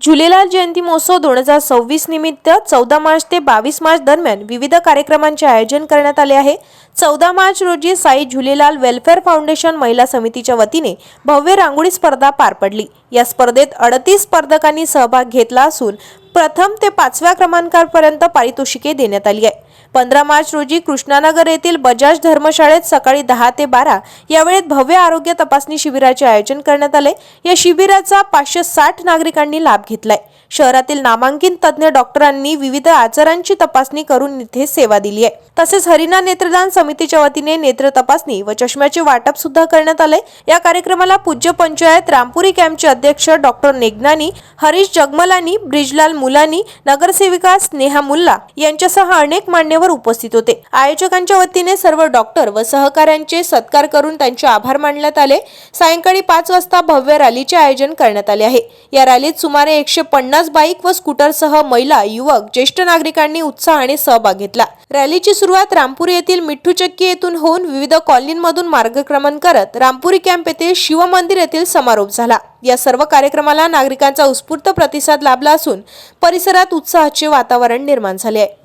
झुलेलाल जयंती महोत्सव 2026 निमित्त 14 मार्च ते 22 मार्च दरम्यान विविध कार्यक्रमांचे आयोजन करण्यात आले आहे। 14 मार्च रोजी साई झुलेलाल वेलफेअर फाउंडेशन महिला समितीच्या वतीने भव्य रांगोळी स्पर्धा पार पडली। या स्पर्धेत 38 स्पर्धकांनी सहभाग घेतला असून प्रथम ते 5व्या क्रमांकापर्यंत पारितोषिके देण्यात आली आहे। 15 मार्च रोजी कृष्णानगर येथील बजाज धर्मशाळेत सकाळी 10 ते 12 या वेळेत भव्य आरोग्य तपासणी शिबिराचे आयोजन करण्यात आले। या शिबिराचा 560 नागरिकांनी लाभ घेतलाय। शहरातील नामांकित तज्ञ डॉक्टरांनी विविध आजारांची तपासणी करून इथे सेवा दिली आहे। तसेच हरिना नेत्रदान समितीच्या वतीने नेत्र तपासणी व चष्म्याचे वाटप सुद्धा करण्यात आले। या कार्यक्रमाला पूज्य पंचायत रामपुरी कॅम्पचे अध्यक्ष डॉक्टर नेगनानी, हरीश जगमलानी, ब्रिजलाल मुलानी, नगरसेविका स्नेहा मुल्ला यांच्यासह अनेक मान्यवर उपस्थित होते। आयोजकांच्या वतीने सर्व डॉक्टर व सहकाऱ्यांचे सत्कार करून त्यांचे आभार मानण्यात आले। सायंकाळी 5 वाजता भव्य रॅलीचे आयोजन करण्यात आले आहे। या रॅलीत सुमारे 150 बाईक व स्कूटरसह महिला, युवक, ज्येष्ठ नागरिकांनी उत्साहाने सहभाग घेतला। रॅलीची सुरुवात रामपुरी येथील मिठ्ठू चक्की येथून होऊन विविध कॉलनींमधून मार्गक्रमण करत रामपुरी कॅम्प येथील शिव मंदिर येथील समारोप झाला। या सर्व कार्यक्रमाला नागरिकांचा उत्स्फूर्त प्रतिसाद लाभला असून परिसरात उत्साहाचे वातावरण निर्माण झाले आहे।